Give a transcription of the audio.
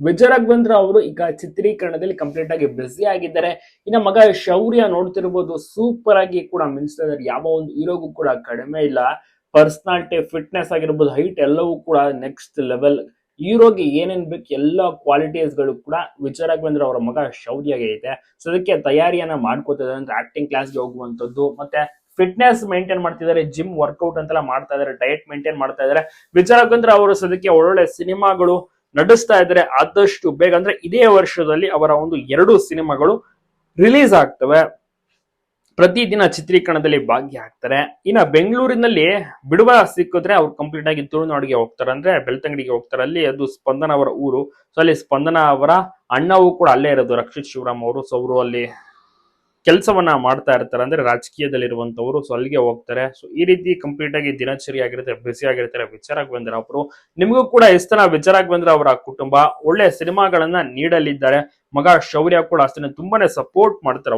ವಿಜಯ್ ರಾಘವೇಂದ್ರ ಅವರು ಈಗ ಚಿತ್ರೀಕರಣದಲ್ಲಿ ಕಂಪ್ಲೀಟ್ ಆಗಿ ಬ್ಯುಸಿ ಆಗಿದ್ದಾರೆ. ಇನ್ನ ಮಗ ಶೌರ್ಯ ನೋಡ್ತಿರ್ಬೋದು, ಸೂಪರ್ ಆಗಿ ಕೂಡ ಮಿಂಚ್ತಾ ಇದ್ದಾರೆ. ಯಾವ ಒಂದು ಹೀರೋಗೂ ಕೂಡ ಕಡಿಮೆ ಇಲ್ಲ. ಪರ್ಸನಾಲಿಟಿ, ಫಿಟ್ನೆಸ್ ಆಗಿರ್ಬೋದು, ಹೈಟ್ ಎಲ್ಲವೂ ಕೂಡ ನೆಕ್ಸ್ಟ್ ಲೆವೆಲ್. ಹೀರೋಗೆ ಏನೇನ್ ಬೇಕು ಎಲ್ಲ ಕ್ವಾಲಿಟೀಸ್ ಗಳು ಕೂಡ ವಿಜಯ್ ರಾಘವೇಂದ್ರ ಅವರ ಮಗ ಶೌರ್ಯಗೆ ಐತೆ. ಸೊ ಅದಕ್ಕೆ ತಯಾರಿಯನ್ನ ಮಾಡ್ಕೋತಿದ್ದಾರೆ ಅಂದ್ರೆ ಆಕ್ಟಿಂಗ್ ಕ್ಲಾಸ್ಗೆ ಹೋಗುವಂತದ್ದು, ಮತ್ತೆ ಫಿಟ್ನೆಸ್ ಮೇಂಟೈನ್ ಮಾಡ್ತಿದ್ದಾರೆ, ಜಿಮ್ ವರ್ಕೌಟ್ ಅಂತೆಲ್ಲ ಮಾಡ್ತಾ ಇದಾರೆ, ಡಯಟ್ ಮೇಂಟೈನ್ ಮಾಡ್ತಾ ಇದಾರೆ. ವಿಜಯ್ ರಾಘವೇಂದ್ರ ಅವರು ಸದ್ಯಕ್ಕೆ ಒಳ್ಳೊಳ್ಳೆ ಸಿನಿಮಾಗಳು ನಟಿಸ್ತಾ ಇದ್ದಾರೆ. ಆದಷ್ಟು ಬೇಗ ಅಂದ್ರೆ ಇದೇ ವರ್ಷದಲ್ಲಿ ಅವರ ಒಂದು 2 ಸಿನಿಮಾಗಳು ರಿಲೀಸ್ ಆಗ್ತವೆ. ಪ್ರತಿದಿನ ಚಿತ್ರೀಕರಣದಲ್ಲಿ ಭಾಗಿಯಾಗ್ತಾರೆ. ಇನ್ನ ಬೆಂಗಳೂರಿನಲ್ಲಿ ಬಿಡುವ ಸಿಕ್ಕಿದ್ರೆ ಅವ್ರು ಕಂಪ್ಲೀಟ್ ಆಗಿ ತುಳುನಾಡಿಗೆ ಹೋಗ್ತಾರೆ, ಅಂದ್ರೆ ಬೆಳ್ತಂಗಡಿಗೆ ಹೋಗ್ತಾರೆ. ಅಲ್ಲಿ ಅದು ಸ್ಪಂದನ ಅವರ ಊರು. ಸೊ ಅಲ್ಲಿ ಸ್ಪಂದನ ಅವರ ಅಣ್ಣವೂ ಕೂಡ ಅಲ್ಲೇ ಇರೋದು, ರಕ್ಷಿತ್ ಶಿವರಾಮ್ ಅವರು. ಸೊ ಅವರು ಅಲ್ಲಿ ಕೆಲಸವನ್ನ ಮಾಡ್ತಾ ಇರ್ತಾರೆ, ಅಂದ್ರೆ ರಾಜಕೀಯದಲ್ಲಿ ಇರುವಂತವರು. ಸೊ ಅಲ್ಲಿಗೆ ಹೋಗ್ತಾರೆ. ಸೊ ಈ ರೀತಿ ಕಂಪ್ಲೀಟ್ ಆಗಿ ದಿನಚರಿ ಆಗಿರುತ್ತೆ, ಬಿಸಿ ಆಗಿರ್ತಾರೆ ವಿಜಯ್ ರಾಘವೇಂದ್ರ ಅವರು. ನಿಮಗೂ ಕೂಡ ಇಷ್ಟನ ವಿಜಯ್ ರಾಘವೇಂದ್ರ ಅವರ ಕುಟುಂಬ ಒಳ್ಳೆ ಸಿನಿಮಾಗಳನ್ನ ನೀಡಲಿದ್ದಾರೆ. ಮಗ ಶೌರ್ಯ ಕೂಡ ಅಷ್ಟೇ ತುಂಬಾನೇ ಸಪೋರ್ಟ್ ಮಾಡ್ತಾರೆ.